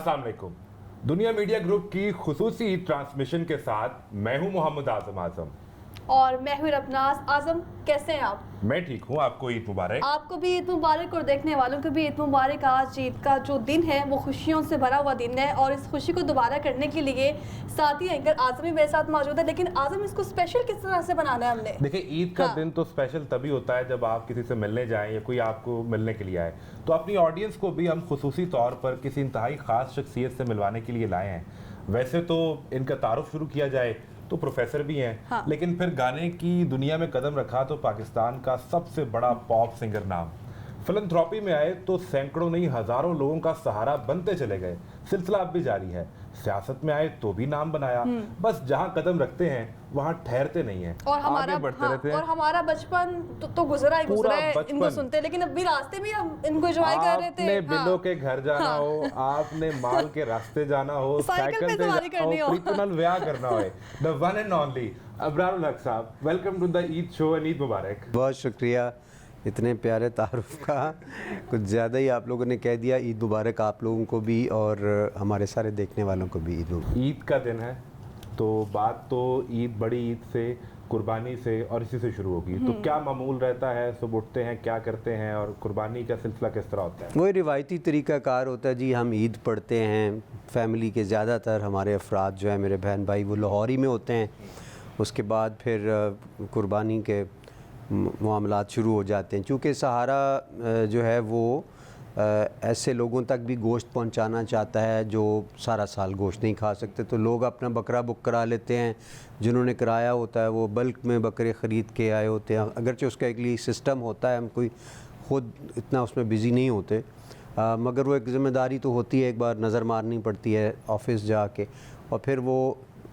अस्सलाम वालेकुम। दुनिया मीडिया ग्रुप की खुसूसी ट्रांसमिशन के साथ मैं हूं मोहम्मद आजम और मैं हूं रबनाज आजम। कैसे हैं आप? मैं ठीक हूं। आपको ईद मुबारक। आपको भी ईद मुबारक और देखने वालों को भी ईद मुबारक। आज ईद का जो दिन है वो खुशियों से भरा हुआ दिन है और इस खुशी को दोबारा करने के लिए साथी एंकर आजम भी मेरे साथ मौजूद है। लेकिन आजम, इसको स्पेशल किस तरह से बनाना है हमने? देखिए, ईद का दिन तो स्पेशल तभी होता है जब आप किसी से मिलने जाएं या कोई आपको मिलने के लिए आए। तो अपनी ऑडियंस को भी हम खुसूसी तौर पर किसी इंतहाई ख़ास शख्सियत से मिलवाने के लिए लाए हैं। वैसे तो इनका तारुफ शुरू किया जाए तो प्रोफेसर भी हैं, हाँ। लेकिन फिर गाने की दुनिया में कदम रखा तो पाकिस्तान का सबसे बड़ा पॉप सिंगर नाम। फिलंथ्रॉपी में आए तो सैकड़ों नहीं हजारों लोगों का सहारा बनते चले गए। सिलसिला अब भी जारी है। सियासत में आए तो भी नाम बनाया। बस जहां कदम रखते हैं वहां ठहरते नहीं हैं, और हमारा आगे बढ़ते रहते हैं। और हमारा बचपन तो गुजरा ही गुजरा है इनको सुनते, लेकिन अब भी रास्ते में हम इनको एंजॉय कर रहे थे। आपने बिलो के घर जाना हो, आपने माल के रास्ते जाना हो, साइकिल पे से सवारी करनी हो, प्रीतनल ब्याह करना हो, the one and only Abrarul Haq साहब, welcome to the Eid show and Eid Mubarak. बहुत शुक्रिया इतने प्यारे तारुफ का। कुछ ज़्यादा ही आप लोगों ने कह दिया। ईद मुबारक आप लोगों को भी और हमारे सारे देखने वालों को भी। ईद का दिन है तो बात तो ईद, बड़ी ईद से, कुर्बानी से और इसी से शुरू होगी। तो क्या मामूल रहता है, सुबह उठते हैं, क्या करते हैं और कुर्बानी का सिलसिला किस तरह होता है? वही रिवायती तरीक़ाकार होता है जी। हम ईद पढ़ते हैं, फैमिली के ज़्यादातर हमारे अफराद जो हैं, मेरे बहन भाई, वो लाहौर ही में होते हैं। उसके बाद फिर कुर्बानी के मामलात शुरू हो जाते हैं। चूँकि सहारा जो है वो ऐसे लोगों तक भी गोश्त पहुंचाना चाहता है जो सारा साल गोश्त नहीं खा सकते, तो लोग अपना बकरा बुक करा लेते हैं। जिन्होंने कराया होता है वो बल्क में बकरे ख़रीद के आए होते हैं। अगरचे उसका एक लिए सिस्टम होता है, हम कोई ख़ुद इतना उसमें बिज़ी नहीं होते, मगर वो एक ज़िम्मेदारी तो होती है, एक बार नज़र मारनी पड़ती है ऑफिस जाके। और फिर वो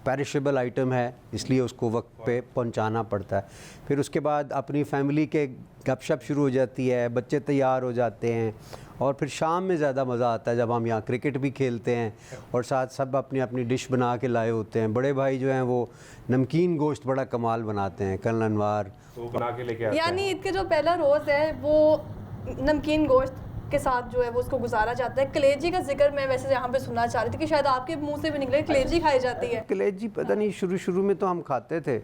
पेरिशेबल आइटम है इसलिए उसको वक्त पे पहुंचाना पड़ता है। फिर उसके बाद अपनी फैमिली के गपशप शुरू हो जाती है, बच्चे तैयार हो जाते हैं और फिर शाम में ज़्यादा मज़ा आता है जब हम यहाँ क्रिकेट भी खेलते हैं और साथ सब अपनी अपनी डिश बना के लाए होते हैं। बड़े भाई जो हैं वो नमकीन गोश्त बड़ा कमाल बनाते हैं, कल अनवार तो बना के लेके आते हैं। यानी ईद के जो पहला रोज़ है वो नमकीन गोश्त के साथ जो है वो उसको गुजारा जाता है। कलेजी का जिक्र मैं वैसे यहाँ पे सुनना चाह रही थी कि शायद आपके मुंह से भी निकले, कलेजी खाई जाती है। कलेजी पता नहीं, शुरू में तो हम खाते थे,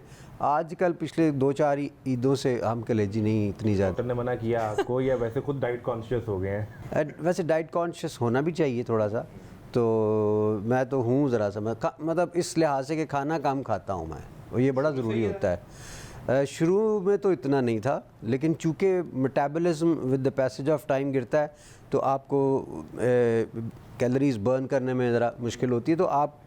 आजकल पिछले 2-4 ईदों से हम कलेजी नहीं इतनी ज़्यादा। डॉक्टर ने मना किया आपको या वैसे खुद डाइट कॉन्शियस हो गए हैं? वैसे डाइट कॉन्शियस होना भी चाहिए थोड़ा सा, तो मैं तो हूँ ज़रा सा, मतलब इस लिहाज से कि खाना कम खाता हूँ मैं, और ये बड़ा ज़रूरी होता है। शुरू में तो इतना नहीं था, लेकिन चूँकि metabolism with the passage of time गिरता है तो आपको कैलोरीज बर्न करने में ज़रा मुश्किल होती है। तो आप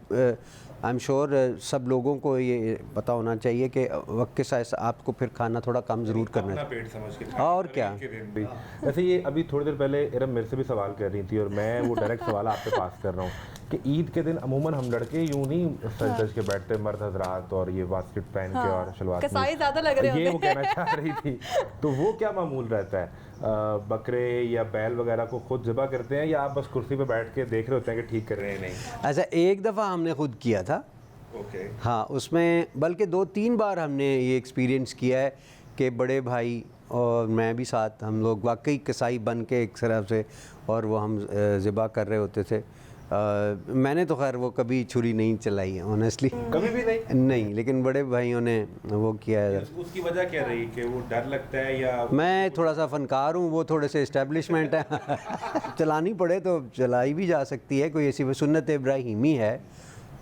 आई एम श्योर सब लोगों को ये पता होना चाहिए कि वक्त के साथ आपको फिर खाना थोड़ा कम ज़रूर करना अपना चाहिए। पेट समझ के और क्या। वैसे ये अभी थोड़ी देर पहले इरम मेरे से भी सवाल कर रही थी और मैं वो डायरेक्ट सवाल आपसे पास कर रहा हूँ कि ईद के दिन अमूमन हम लड़के यूं नहीं सज धज के बैठते, मर्द हजरात और ये वास्किट पहन के और शलवार कसाई ज़्यादा लग रहे ये होते वो कहना चाह रही थी। तो वो क्या मामूल रहता है? बकरे या बैल वगैरह को खुद ज़िबा करते हैं या आप बस कुर्सी पे बैठ के देख रहे होते हैं कि ठीक कर रहे हैं? नहीं, ऐसा एक दफ़ा हमने खुद किया था। ओके। हाँ, उसमें बल्कि 2-3 बार हमने ये एक्सपीरियंस किया है कि बड़े भाई और मैं भी साथ, हम लोग वाकई कसाई बन के एक तरफ से और वो हम ज़िबा कर रहे होते थे। मैंने तो खैर वो कभी छुरी नहीं चलाई है ऑनेस्टली, कभी भी नहीं? नहीं, लेकिन बड़े भाइयों ने वो किया है। उसकी वजह क्या रही कि वो डर लगता है या? मैं थोड़ा सा फ़नकार हूँ, वो थोड़े से इस्टेब्लिशमेंट है। चलानी पड़े तो चलाई भी जा सकती है, कोई ऐसी सुन्नत इब्राहिमी है।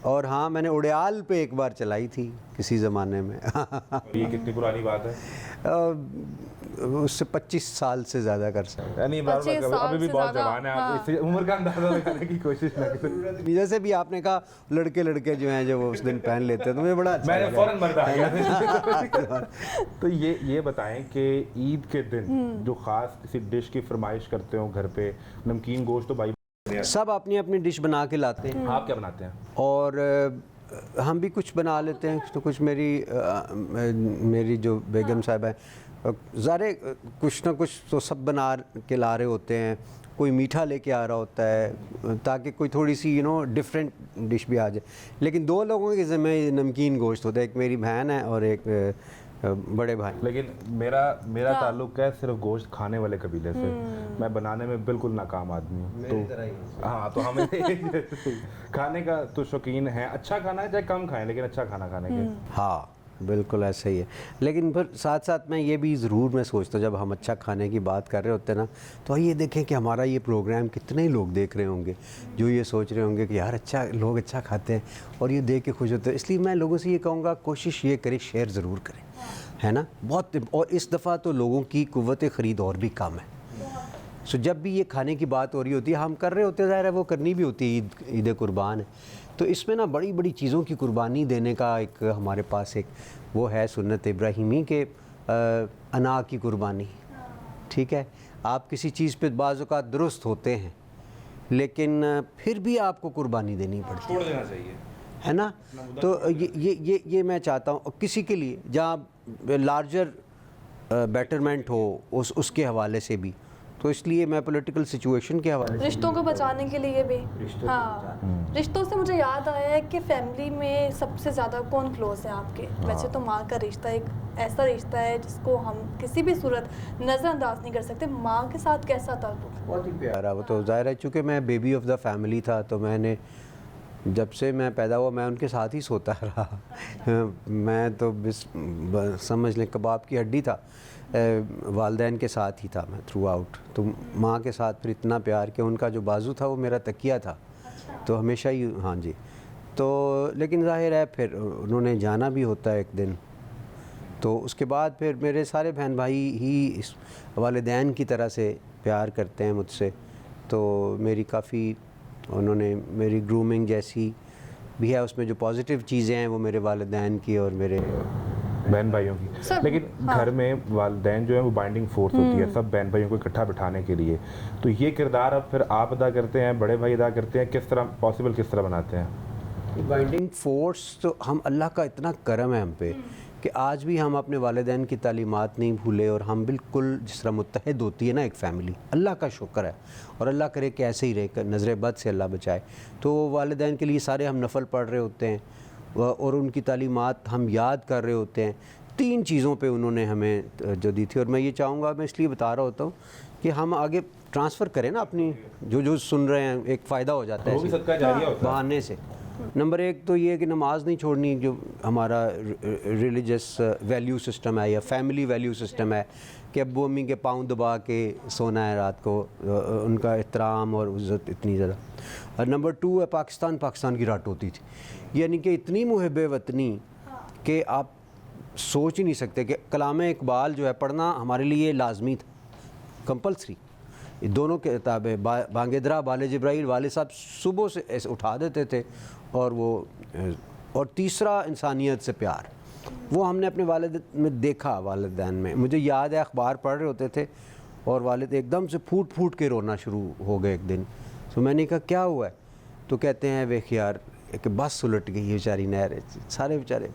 और हाँ, मैंने उड़याल पे एक बार चलाई थी किसी ज़माने में। ये कितनी पुरानी बात है? उससे 25 साल से ज़्यादा कर सकते। यानी अभी भी बहुत जवान है, आप इस उम्र का अंदाजा लगाने की कोशिश ना करें। जैसे भी आपने कहा लड़के जो हैं जो वो उस दिन पहन लेते हैं, तो मुझे बड़ा अच्छा मैंने लगा। फौरन मर्द आ गया। तो ये बताएं कि ईद के दिन जो खास किसी डिश की फरमाइश करते हो घर पे, नमकीन गोश्त तो भाई सब अपनी अपनी डिश बना के लाते हैं। आप क्या बनाते हैं? और हम भी कुछ बना लेते हैं। तो कुछ मेरी जो बेगम साहब हैं, ज़ारे कुछ ना कुछ तो सब बना के ला रहे होते हैं। कोई मीठा लेके आ रहा होता है ताकि कोई थोड़ी सी डिफरेंट डिश भी आ जाए। लेकिन 2 लोगों के ज़िम्मे नमकीन गोश्त होता है, एक मेरी बहन है और एक बड़े भाई। लेकिन मेरा हाँ। ताल्लुक है सिर्फ गोश्त खाने वाले कबीले से। मैं बनाने में बिल्कुल नाकाम आदमी हूँ। मेरी तरह ही है। हाँ, तो हमें खाने का तो शौकीन है, अच्छा खाना है चाहे कम खाएं लेकिन अच्छा खाना खाने के। हाँ बिल्कुल ऐसा ही है। लेकिन फिर साथ साथ मैं ये भी ज़रूर मैं सोचता हूँ जब हम अच्छा खाने की बात कर रहे होते हैं ना, तो ये देखें कि हमारा ये प्रोग्राम कितने ही लोग देख रहे होंगे जो ये सोच रहे होंगे कि यार अच्छा लोग अच्छा खाते हैं और ये देख के खुश होते हैं। इसलिए मैं लोगों से ये कहूँगा कोशिश ये करें, शेयर ज़रूर करें, है ना। बहुत, और इस दफ़ा तो लोगों की कुव्वत ख़रीद और भी कम है। सो जब भी ये खाने की बात हो रही होती है हम कर रहे होते हैं, ज़ाहिर है वो करनी भी होती है, ईद कुर्बान है, तो इसमें ना बड़ी बड़ी चीज़ों की कुर्बानी देने का एक हमारे पास एक वो है सुन्नत इब्राहिमी के अना की कुर्बानी। ठीक है, आप किसी चीज़ पे बाज़ औक़ात दुरुस्त होते हैं लेकिन फिर भी आपको कुर्बानी देनी पड़ती छोड़ देना चाहिए, है ना। तो ये मैं चाहता हूँ किसी के लिए जहाँ लार्जर बेटरमेंट हो उसके हवाले से भी, तो इसलिए मैं पॉलिटिकल सिचुएशन के हवाले से रिश्तों को बचाने के लिए भी। हाँ, रिश्तों से मुझे याद आया है कि फैमिली में सबसे ज़्यादा कौन क्लोज है आपके? वैसे तो माँ का रिश्ता एक ऐसा रिश्ता है जिसको हम किसी भी सूरत नज़रअंदाज नहीं कर सकते। माँ के साथ कैसा ताल्लुक? बहुत ही प्यारा। वो तो ज़ाहिर है चूँकि मैं बेबी ऑफ द फैमिली था, तो मैंने जब से मैं पैदा हुआ मैं उनके साथ ही सोता रहा। मैं तो समझ लें कबाब की हड्डी था, वालदैन के साथ ही था मैं थ्रू आउट। तो माँ के साथ फिर इतना प्यार कि उनका जो बाजू था वो मेरा तकिया था, तो हमेशा ही। हाँ जी, तो लेकिन ज़ाहिर है फिर उन्होंने जाना भी होता है एक दिन, तो उसके बाद फिर मेरे सारे बहन भाई ही इस वालिदैन की तरह से प्यार करते हैं मुझसे। तो मेरी काफ़ी उन्होंने मेरी ग्रूमिंग जैसी भी है, उसमें जो पॉजिटिव चीज़ें हैं वो मेरे वालिदैन की और मेरे बहन भाइयों की। सब, लेकिन हाँ। घर में वालिदैन जो है वो बाइंडिंग फोर्स होती है सब बहन भाइयों को इकट्ठा बिठाने के लिए। तो ये किरदार अब फिर आप अदा करते हैं, बड़े भाई अदा करते हैं, किस तरह पॉसिबल, किस तरह बनाते हैं? बाइंडिंग फोर्स तो हम, अल्लाह का इतना करम है हम पे कि आज भी हम अपने वालिदैन की तालीमात नहीं भूले और हम बिल्कुल जिस तरह मुत्तहिद होती है ना एक फ़ैमिली, अल्लाह का शुक्र है। और अल्लाह करे कि ऐसे ही रहे, नज़र बद से अल्लाह बचाए। तो वालिदैन के लिए सारे हम नफल पढ़ रहे होते हैं और उनकी तालीमात हम याद कर रहे होते हैं। 3 चीज़ों पे उन्होंने हमें जो दी थी, और मैं ये चाहूँगा, मैं इसलिए बता रहा होता हूँ कि हम आगे ट्रांसफ़र करें ना अपनी जो सुन रहे हैं, एक फ़ायदा हो जाता है वो भी सदका जारिया होता है बहाने से। नंबर 1 तो ये कि नमाज नहीं छोड़नी, जो हमारा रिलीजियस वैल्यू सिस्टम है या फैमिली वैल्यू सिस्टम है कि अब्बू अम्मी के पाँव दबा के सोना है रात को, उनका एहतराम और इज़्ज़त इतनी ज़्यादा। और नंबर 2 है पाकिस्तान की राट होती थी, यानी कि इतनी मुहिब वतनी कि आप सोच ही नहीं सकते कि कलाम इकबाल जो है पढ़ना हमारे लिए लाजमी था, कंपल्सरी। दोनों किताबें बांगेदरा बाले जिब्राइल वाले साहब सुबह से ऐसे उठा देते थे और वो, और तीसरा इंसानियत से प्यार, वो हमने अपने वालिद में देखा, वालिदैन में। मुझे याद है अखबार पढ़ रहे होते थे और वालिद एकदम से फूट फूट के रोना शुरू हो गए एक दिन। तो मैंने कहा क्या हुआ है? तो कहते हैं वेख यार कि बस उलट गई बेचारी नहर, सारे बेचारे,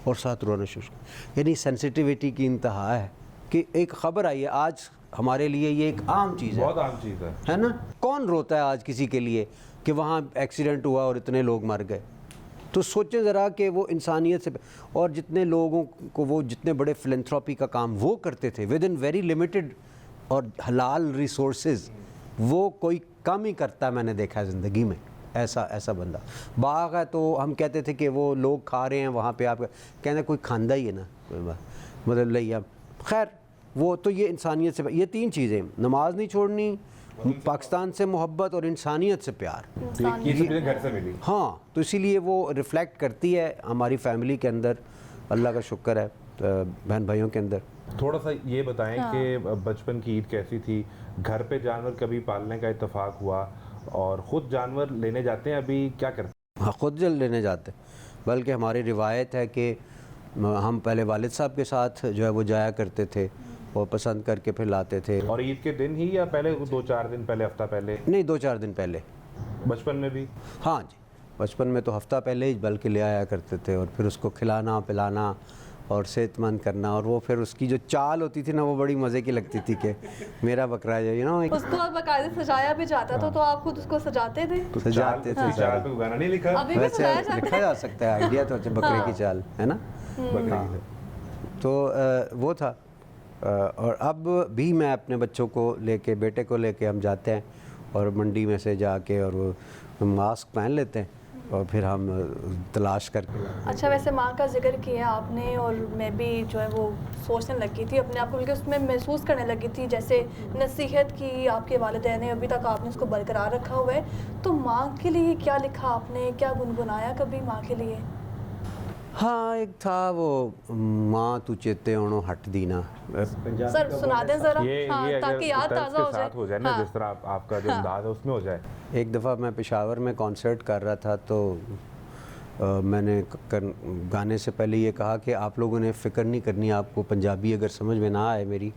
और साथ रोना शुरू। यानी सेंसिटिविटी की इंतहा है कि एक ख़बर आई है आज हमारे लिए, ये एक आम चीज़ है, बहुत आम चीज़ है ना। कौन रोता है आज किसी के लिए कि वहाँ एक्सीडेंट हुआ और इतने लोग मर गए? तो सोचें ज़रा कि वो इंसानियत से, और जितने लोगों को वो जितने बड़े फिलैंथ्रोपी का काम वो करते थे विद इन वेरी लिमिटेड और हलाल रिसोर्सेज, वो कोई कम ही करता है मैंने देखा है ज़िंदगी में। ऐसा बंदा। बाग है तो हम कहते थे कि वो लोग खा रहे हैं वहाँ पे, आप कहते कोई खांदा ही है ना, कोई बात मतलब लिया। खैर वो तो ये इंसानियत से, ये 3 चीज़ें, नमाज नहीं छोड़नी, पाकिस्तान से मोहब्बत और इंसानियत से प्यार, ये सब चीज़ें घर से मिली। हाँ, तो इसीलिए वो रिफ़्लेक्ट करती है हमारी फैमिली के अंदर, अल्लाह का शुक्र है, बहन भाइयों के अंदर। थोड़ा सा ये बताएं कि बचपन की ईद कैसी थी? घर पे जानवर कभी पालने का इत्तेफाक हुआ? और ख़ुद जानवर लेने जाते हैं अभी, क्या करते हैं? हाँ, ख़ुद जल लेने जाते हैं, बल्कि हमारी रिवायत है कि हम पहले वालिद साहब के साथ जो है वो जाया करते थे और पसंद करके फिर लाते थे। और ईद के दिन ही या पहले 2-4 दिन पहले, हफ्ता पहले? नहीं, 2-4 दिन पहले। बचपन में भी? हाँ जी, बचपन में तो हफ्ता पहले ही बल्कि ले आया करते थे, और फिर उसको खिलाना पिलाना और सेहतमंद करना, और वो फिर उसकी जो चाल होती थी ना वो बड़ी मज़े की लगती थी कि मेरा बकरा है, यू नो। उसको अब बाकायदे सजाया भी जाता था, तो आप खुद उसको सजाते थे? तो सजाते थे। चाल पे गाना नहीं लिखा? अभी भी वैसे सजाया जाता लिखा जा सकता है, आइडिया तो बकरे की चाल है ना। बकरे की। तो वो था। और अब भी मैं अपने बच्चों को लेके, बेटे को लेके हम जाते हैं और मंडी में से जाके और वो मास्क पहन लेते हैं और फिर हम तलाश करके। अच्छा, वैसे माँ का जिक्र किया आपने और मैं भी जो है वो सोचने लगी थी अपने आप को, बल्कि उसमें महसूस करने लगी थी जैसे नसीहत की आपके वालिदैन ने, अभी तक आपने उसको बरकरार रखा हुआ है। तो माँ के लिए क्या लिखा आपने, क्या गुनगुनाया कभी माँ के लिए? हाँ, एक था वो माँ तू चेते ओणो हट दी ना। सर सुना दें ज़रा, हाँ, ये ताकि याद ताज़ा हो जाए ना, हाँ। जिस तरह आपका जो अंदाज है उसमें हो जाए। एक दफ़ा मैं पेशावर में कॉन्सर्ट कर रहा था तो मैंने गाने से पहले ये कहा कि आप लोगों ने फ़िक्र नहीं करनी, आपको पंजाबी अगर समझ में ना आए मेरी,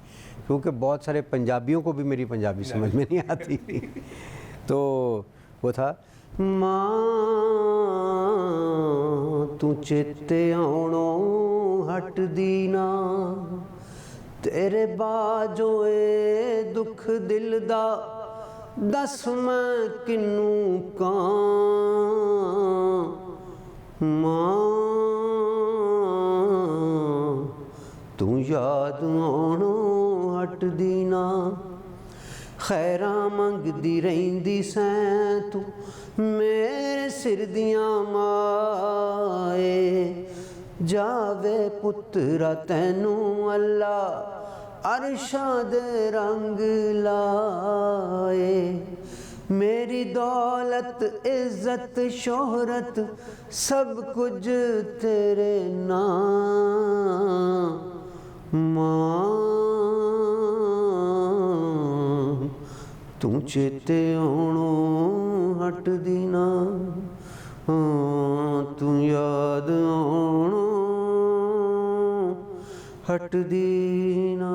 क्योंकि बहुत सारे पंजाबियों को भी मेरी पंजाबी समझ में नहीं आती थी। तो वो था माँ तू चेते आउणो हट दी ना, तेरे बाजो ए दुख दिल दा दस मैं किनू कां, मां तू याद आउणो हट दी ना, खैरा मंगदी रहिंदी सैं तू मेरे सिर दियां माए, जावे पुत्रा तैनू अल्लाह अरशां दे रंग लाए, मेरी दौलत इज्जत शोहरत सब कुछ तेरे नाम, मां तू चेते आउणो हट दी ना, तू याद आउणो हट दी ना।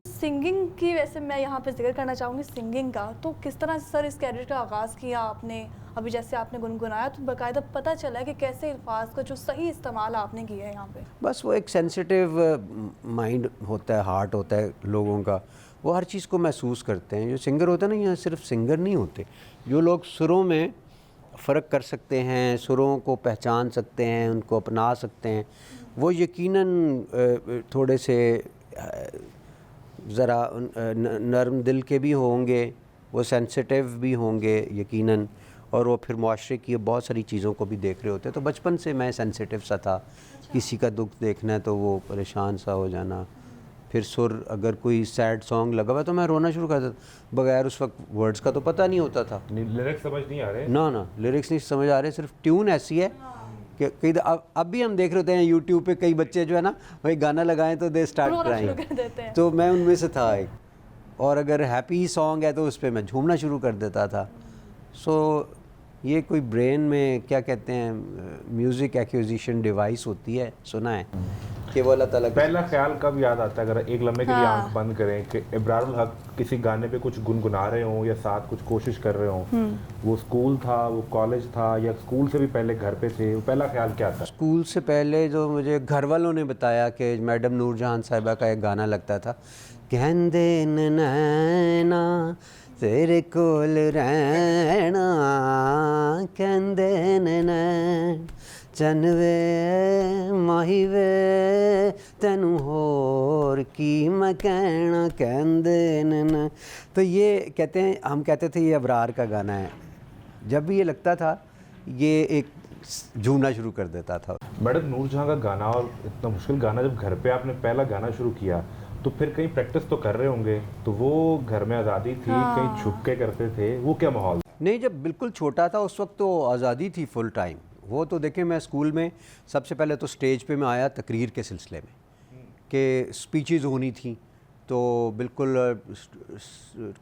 सिंगिंग की वैसे मैं यहाँ पे जिक्र करना चाहूँगी सिंगिंग का, तो किस तरह से सर इस कैरियर का आगाज़ किया आपने? अभी जैसे आपने गुनगुनाया तो बाकायदा पता चला कि कैसे अल्फाज का जो सही इस्तेमाल आपने किया है यहाँ पे। बस वो एक सेंसिटिव माइंड होता है, हार्ट होता है लोगों का, वो हर चीज़ को महसूस करते हैं। जो सिंगर होता है ना, यहाँ सिर्फ सिंगर नहीं होते, जो लोग सुरों में फ़र्क कर सकते हैं, सुरों को पहचान सकते हैं, उनको अपना सकते हैं, वो यकीनन थोड़े से ज़रा नरम दिल के भी होंगे, वो सेंसिटिव भी होंगे यकीनन, और वो फिर मुआशरे की बहुत सारी चीज़ों को भी देख रहे होते हैं। तो बचपन से मैं सेंसिटिव सा था, किसी का दुख देखना है तो वो परेशान सा हो जाना, फिर सुर अगर कोई सैड सॉन्ग लगा हुआ तो मैं रोना शुरू कर देता, बगैर उस वक्त वर्ड्स का तो पता नहीं होता था, लिरिक्स समझ नहीं आ रहे ना लिरिक्स नहीं समझ आ रहे, सिर्फ ट्यून ऐसी है कि कई अब भी हम देख रहे होते हैं यूट्यूब पे, कई बच्चे जो है ना भाई गाना लगाएं तो दे स्टार्ट कराएं, तो मैं उनमें से था एक, और अगर हैप्पी सॉन्ग है तो उस पर मैं झूमना शुरू कर देता था। सो ये कोई ब्रेन में क्या कहते हैं म्यूज़िक एक्विजिशन डिवाइस होती है, सुना है कि वो अल्लाह ताला। पहला ख्याल कब याद आता है अगर एक लम्हे के लिए आंख बंद करें कि इब्रारुल हक किसी गाने पे कुछ गुनगुना रहे हों या साथ कुछ कोशिश कर रहे हों, वो स्कूल था, वो कॉलेज था, या स्कूल से भी पहले घर पे थे, वो पहला ख्याल क्या था? स्कूल से पहले जो मुझे घर वालों ने बताया कि मैडम नूरजहान साहिबा का एक गाना लगता था, कहंदे नैना तेरे कोल रहना, कहंदे नैन चनवे माही वे तेनू होर की मैं कहना, कहंदे नैन। तो ये कहते हैं, हम कहते थे ये अबरार का गाना है। जब भी ये लगता था ये एक झूमना शुरू कर देता था। मैडम नूरजहां का गाना, और इतना मुश्किल गाना, जब घर पे आपने पहला गाना शुरू किया तो फिर कहीं प्रैक्टिस तो कर रहे होंगे, तो वो घर में आज़ादी थी, कहीं छुप के करते थे, वो क्या माहौल? नहीं, जब बिल्कुल छोटा था उस वक्त तो आज़ादी थी फुल टाइम। वो तो देखें, मैं स्कूल में सबसे पहले तो स्टेज पे मैं आया तकरीर के सिलसिले में कि स्पीचेस होनी थी, तो बिल्कुल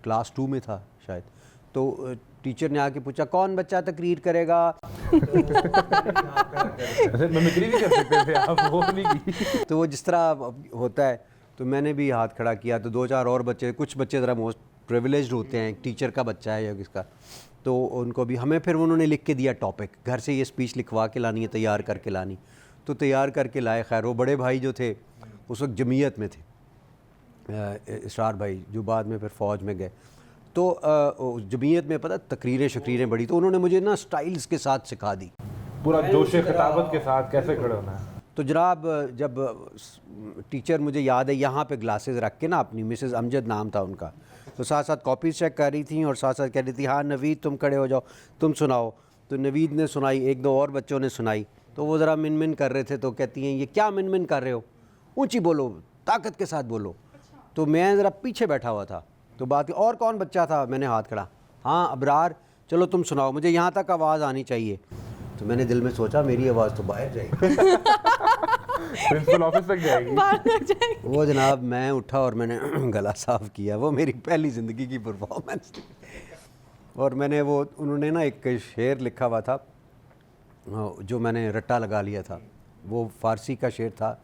क्लास 2 में था शायद, तो टीचर ने आके पूछा कौन बच्चा तकरीर करेगा। मिमिक्री भी कर सकते थे आप, वो नहीं की? तो वो जिस तरह होता है तो मैंने भी हाथ खड़ा किया, तो 2-4 और बच्चे, कुछ बच्चे ज़रा मोस्ट प्रिविलेज्ड होते हैं, टीचर का बच्चा है या किसका, तो उनको भी, हमें फिर उन्होंने लिख के दिया टॉपिक, घर से ये स्पीच लिखवा के लानी है, तैयार करके लानी, तो तैयार करके लाए। खैर वो बड़े भाई जो थे उस वक्त जमीयत में थे, इसरार भाई, जो बाद में फिर फ़ौज में गए, तो जमीयत में पता तकरीरें शकीरें बड़ी, तो उन्होंने मुझे ना स्टाइल्स के साथ सिखा दी, पूरा जोश खिताबत के साथ कैसे खड़े होना है। तो जनाब जब टीचर मुझे याद है यहाँ पे ग्लासेस रख के ना, अपनी मिसेस अमजद नाम था उनका, तो साथ साथ कॉपीज़ चेक कर रही थी और साथ साथ कह रही थी हाँ नवीद तुम खड़े हो जाओ, तुम सुनाओ। तो नवीद ने सुनाई, एक दो और बच्चों ने सुनाई, तो वो ज़रा मिन मिन कर रहे थे, तो कहती हैं ये क्या मिन मिन कर रहे हो, ऊंची बोलो, ताकत के साथ बोलो। तो मैं ज़रा पीछे बैठा हुआ था, तो बात और कौन बच्चा था, मैंने हाथ खड़ा, हाँ अबरार, चलो तुम सुनाओ, मुझे यहाँ तक आवाज़ आनी चाहिए। तो मैंने दिल में सोचा मेरी आवाज़ तो बाहर जाएगी, प्रिंसिपल ऑफिस तक जाएगी। बाहर लग जाएगी। वो जनाब मैं उठा और मैंने गला साफ़ किया। वो मेरी पहली ज़िंदगी की परफॉर्मेंस थी। और मैंने वो, उन्होंने ना एक शेर लिखा हुआ था जो मैंने रट्टा लगा लिया था। वो फ़ारसी का शेर था,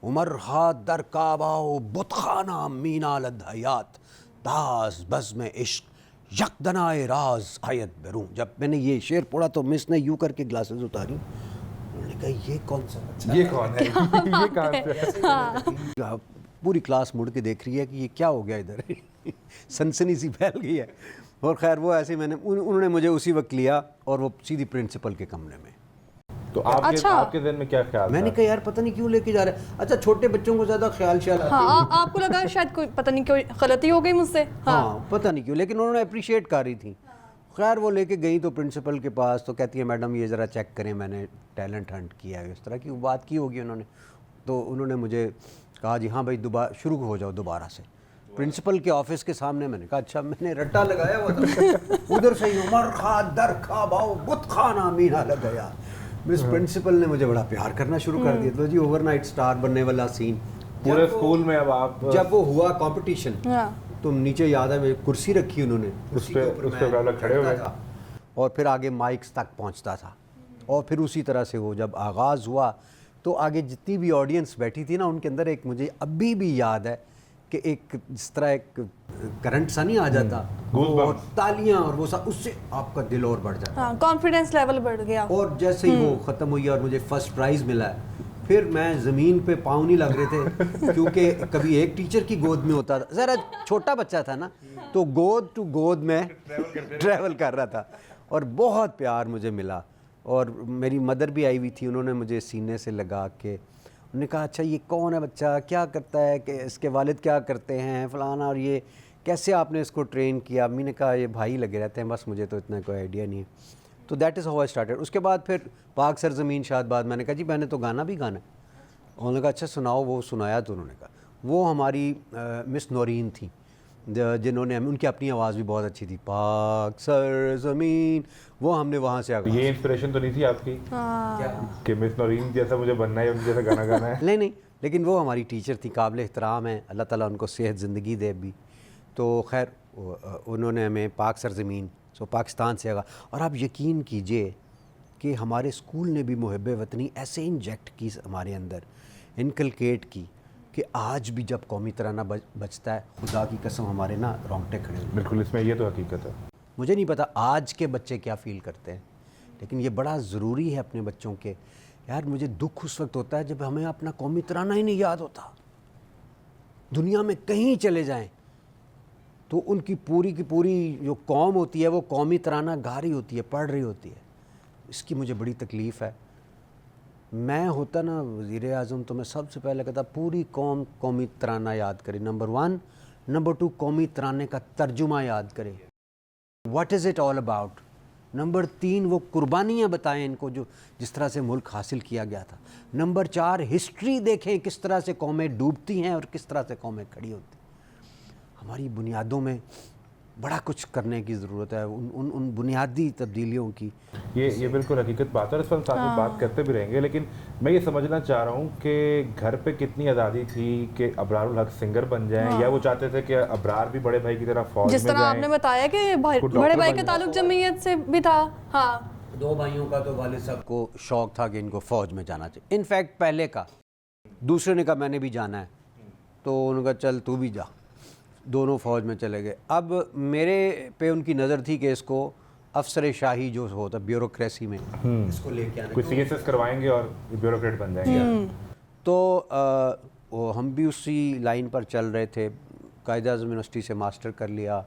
उमर हा दर काबाओ बुतखाना मीना लदहयात दास बज़ में इश्क यकदनाए राज आयत बेरूं। जब मैंने ये शेर पढ़ा तो मिस ने यूँ करके ग्लासेस उतारी, उन्होंने कहा ये कौन सा बच्चा ये कौन है, ये कहाँ से? है? पूरी क्लास मुड़ के देख रही है कि ये क्या हो गया इधर सनसनी सी फैल गई है। और खैर वो ऐसे मैंने उन्होंने मुझे उसी वक्त लिया और वो सीधी प्रिंसिपल के कमरे में। तो आपके अच्छा। आपके दिन में क्या ख्याल मैंने था? कहा यार पता नहीं क्यों लेके जा रहे हैं। अच्छा छोटे बच्चों को ज़्यादा ख्याल ख्याल आती है। हाँ, आपको लगा शायद कोई पता नहीं क्यों गलती हो गई मुझसे। हाँ पता नहीं क्यों, लेकिन उन्होंने अप्रिशिएट कर रही थी। खैर वो लेके गई तो प्रिंसिपल के पास, तो कहती है मैडम ये ज़रा चेक करें, मैंने टैलेंट हंट किया है, इस तरह की बात की होगी उन्होंने। तो उन्होंने मुझे कहा जी हाँ भाई दोबारा शुरू हो जाओ दोबारा से, प्रिंसिपल के ऑफिस के सामने। मैंने कहा अच्छा, मैंने रट्टा लगाया हुआ था उधर से ही उमर खा दर खा बाओ बुत खाना मीना लग गया। मिस प्रिंसिपल ने मुझे बड़ा प्यार करना शुरू कर दिया। तो जी ओवरनाइट स्टार बनने वाला सीन पूरे स्कूल में। अब आप जब वो हुआ कंपटीशन, हाँ। तो नीचे याद है मेरी कुर्सी रखी उन्होंने, कुर्सी के ऊपर उस पे मैं आप खड़े हुए। बैठता था और फिर आगे माइक्स तक पहुंचता था। और फिर उसी तरह से वो जब आगाज़ हुआ तो आगे जितनी भी ऑडियंस बैठी थी ना, उनके अंदर एक, मुझे अभी भी याद है कि एक जिस तरह एक करंट सा नहीं आ जाता, और तालियां और वो सा, उससे आपका दिल और बढ़ जाता। हाँ, कॉन्फिडेंस लेवल बढ़ गया। और जैसे ही वो ख़त्म हुई और मुझे फर्स्ट प्राइज़ मिला है, फिर मैं ज़मीन पे पाँव नहीं लग रहे थे क्योंकि कभी एक टीचर की गोद में होता था, ज़रा छोटा बच्चा था ना, तो गोद टू गोद में ट्रैवल कर रहा था और बहुत प्यार मुझे मिला। और मेरी मदर भी आई हुई थी, उन्होंने मुझे सीने से लगा के उन्होंने कहा अच्छा ये कौन है बच्चा, क्या करता है, कि इसके वालिद क्या करते हैं फलाना, और ये कैसे आपने इसको ट्रेन किया। अम्मी ने कहा ये भाई लगे रहते हैं, बस मुझे तो इतना कोई आइडिया नहीं है। तो that is how I started. उसके बाद फिर पाक सरज़मीन शादाबाद, मैंने कहा जी मैंने तो गाना भी गाना है। उन्होंने कहा अच्छा सुनाओ। वो सुनाया तो उन्होंने कहा वो हमारी मिस नौरीन थी, जिन्होंने, उनकी अपनी आवाज़ भी बहुत अच्छी थी, पाक सरज़मीन, वो हमने वहाँ से आगे। ये इंस्पिरेशन तो नहीं थी आपकी कि मिस नौरीन जैसा मुझे बनना है, उनके जैसा गाना गाना है? नहीं नहीं, लेकिन वो हमारी टीचर थी, काबिल एहतराम है, अल्लाह ताला उनको सेहत ज़िंदगी दे भी। तो खैर उन्होंने हमें पाक सरज़मीन, सो पाकिस्तान से आगा। और आप यकीन कीजिए कि हमारे स्कूल ने भी मुहब्बे वतनी ऐसे इंजेक्ट की हमारे अंदर, इनकलकेट की, कि आज भी जब कौमी तराना बजता है, खुदा की कसम हमारे ना रोंगटे खड़े होते हैं। बिल्कुल, इसमें ये तो हकीकत है। मुझे नहीं पता आज के बच्चे क्या फ़ील करते हैं, लेकिन ये बड़ा ज़रूरी है अपने बच्चों के। यार मुझे दुख उस वक्त होता है जब हमें अपना कौमी तराना ही नहीं याद होता। दुनिया में कहीं चले जाएं तो उनकी पूरी की पूरी जो कौम होती है वो कौमी तराना गा रही होती है, पढ़ रही होती है। इसकी मुझे बड़ी तकलीफ़ है। मैं होता ना वज़ीर आज़म तो मैं सबसे पहले कहता पूरी कौम कौमी तराना याद करे, नंबर 1। नंबर 2 कौमी तराने का तर्जुमा याद करे, what is it all about. Number 3 वो कुर्बानियाँ बताएं इनको जो जिस तरह से मुल्क हासिल किया गया था। नंबर 4 हिस्ट्री देखें किस तरह से कौमें डूबती हैं और किस तरह से कौमें खड़ी होती हैं। हमारी बुनियादों में बड़ा कुछ करने की ज़रूरत है, उन बुनियादी तब्दीलियों की। ये बिल्कुल हकीकत बात है, इस पर साथ में बात करते भी रहेंगे। लेकिन मैं ये समझना चाह रहा हूँ कि घर पे कितनी आज़ादी थी कि अबरारुल हक सिंगर बन जाएं, या वो चाहते थे कि अबरार भी बड़े भाई की तरह फौज में जिस तरह आपने बताया कि बड़े भाई का ताल्लुक जमीयत से भी था। हाँ, 2 भाइयों का तो वालिद साहब को शौक़ था कि इनको फ़ौज में जाना चाहिए। इनफैक्ट पहले का, दूसरे ने कहा मैंने भी जाना है, तो उन्होंने कहा चल तू भी जा। दोनों फ़ौज में चले गए। अब मेरे पे उनकी नज़र थी कि इसको अफसर शाही जो होता ब्यूरोक्रेसी में इसको लेके आने, कुछ सीएसएस करवाएंगे और ब्यूरोक्रेट बन जाएंगे। तो हम भी उसी लाइन पर चल रहे थे। कायद-ए-आज़म यूनिवर्सिटी से मास्टर कर लिया,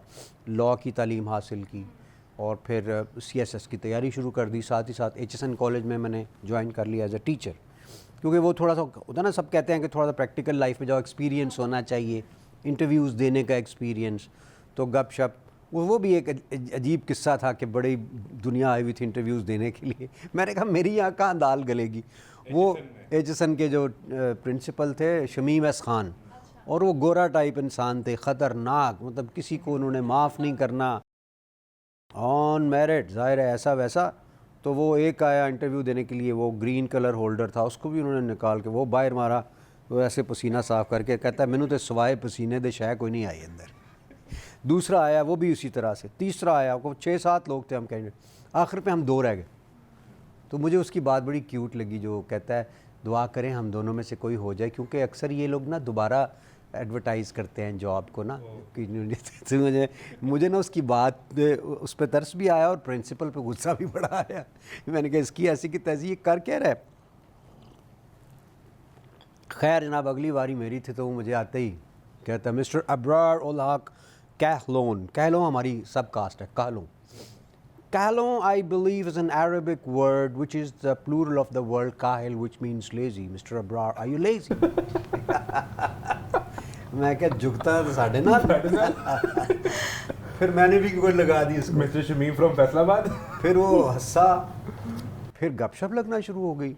लॉ की तालीम हासिल की और फिर सीएसएस की तैयारी शुरू कर दी। साथ ही साथ HSN कॉलेज में मैंने ज्वाइन कर लिया एज ए टीचर। क्योंकि वो थोड़ा सा होता है ना, सब कहते हैं कि थोड़ा सा प्रैक्टिकल लाइफ में जाओ, एक्सपीरियंस होना चाहिए, इंटरव्यूज़ देने का एक्सपीरियंस। तो गपशप वो भी एक अजीब किस्सा था कि बड़ी दुनिया आई हुई थी इंटरव्यूज़ देने के लिए। मैंने कहा मेरी यहाँ कहाँ दाल गलेगी। वो एचएसएन के जो प्रिंसिपल थे शमीम एस खान, और वो गोरा टाइप इंसान थे, ख़तरनाक, मतलब किसी को उन्होंने माफ़ नहीं करना, ऑन मेरिट, ज़ाहिर है ऐसा वैसा। तो वो एक आया इंटरव्यू देने के लिए, वो ग्रीन कलर होल्डर था, उसको भी उन्होंने निकाल के वो बाहर मारा, वो ऐसे पसीना साफ़ करके कहता है मैनू तो सवाए पसीने दे शय कोई नहीं आई अंदर। दूसरा आया वो भी उसी तरह से। तीसरा आया, वो 6-7 लोग थे हम कैंडिडेट, आखिर पे हम 2 रह गए। तो मुझे उसकी बात बड़ी क्यूट लगी, जो कहता है दुआ करें हम दोनों में से कोई हो जाए, क्योंकि अक्सर ये लोग ना दोबारा एडवर्टाइज़ करते हैं जॉब को ना कि तो मुझे ना उसकी बात उस पर तरस भी आया और प्रिंसिपल पे गुस्सा भी बड़ा आया। मैंने कहा इसकी ऐसी की तैसी ये कर क्या रहा है। खैर जनाब अगली बारी मेरी थी तो वो मुझे आते ही कहता मिस्टर अब्रार उल हक कहलोन। कहलोन हमारी सब कास्ट है, Kahlon. Kahlon, I believe, is an Arabic word which is the plural of the word kahil, which means lazy. Mr. Abrar, are you lazy? मैं क्या झुकता तो साढ़े ना फिर मैंने भी कोई लगा दी उसको, मिस्टर शमीम फ्रॉम फैसलाबाद। फिर वो हंसा, फिर गपशप लगना शुरू हो गई।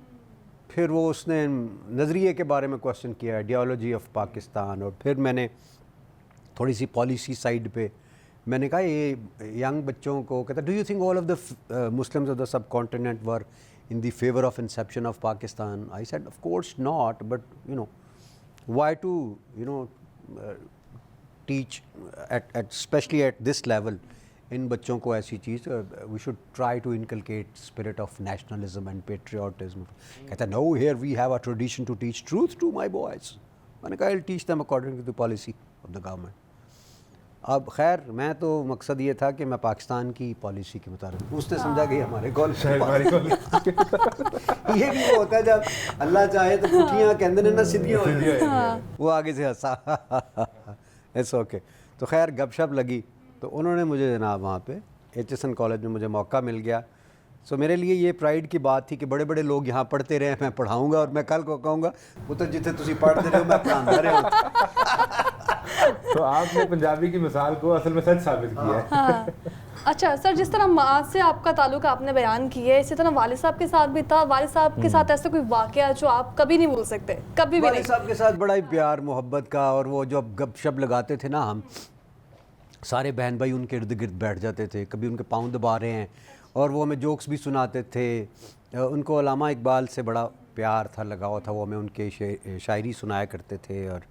फिर वो उसने नज़रिए के बारे में क्वेश्चन किया, आइडियोलॉजी ऑफ पाकिस्तान, और फिर मैंने थोड़ी सी पॉलिसी साइड पे मैंने कहा ये यंग बच्चों को, कहता do you think all of the Muslims of the subcontinent were in the favour of inception of Pakistan. I said of course not, but you know why to you know teach at specially at this level इन बच्चों को ऐसी चीज़। We should try to inculcate spirit of nationalism and patriotism. कहता no here we have a tradition to teach truth to my boys. मैंने कहा I will teach them according to the policy of the government. अब खैर मैं तो मकसद ये था कि मैं पाकिस्तान की पॉलिसी के मुताबिक, उसने समझा कि हमारे कॉल ये भी वो होता है जब अल्लाह चाहे तो पुठियाँ कहते ना सीधियाँ हो जाए। वो आगे से हंसा इट्स ओके। तो खैर गपशप लगी, तो उन्होंने मुझे जनाब वहाँ पे एचएसएन कॉलेज में मुझे मौका मिल गया। सो मेरे लिए ये प्राइड की बात थी कि बड़े बड़े लोग यहाँ पढ़ते रहे, मैं पढ़ाऊँगा और मैं कल को कहूँगा वो तो जितने तुसी पढ़ते रहे हो मैं पढ़ाता रहा। तो आपने पंजाबी की मिसाल को असल में सच साबित किया है। हाँ। अच्छा सर, जिस तरह माँ से आपका ताल्लुक आपने बयान किया है, इसी तरह वालिद साहब के साथ भी था। वालिद साहब के साथ ऐसा कोई वाकया जो आप कभी नहीं भूल सकते? कभी भी नहीं? वालिद साहब के साथ बड़ा ही प्यार मोहब्बत का, और वो जो अब गपशप लगाते थे ना, हम सारे बहन भाई उनके इर्द गिर्द बैठ जाते थे, कभी उनके पाँव दबा रहे हैं, और वो हमें जोक्स भी सुनाते थे। उनको अल्लामा इकबाल से बड़ा प्यार था, लगाव था, वो हमें उनके शायरी सुनाया करते थे। और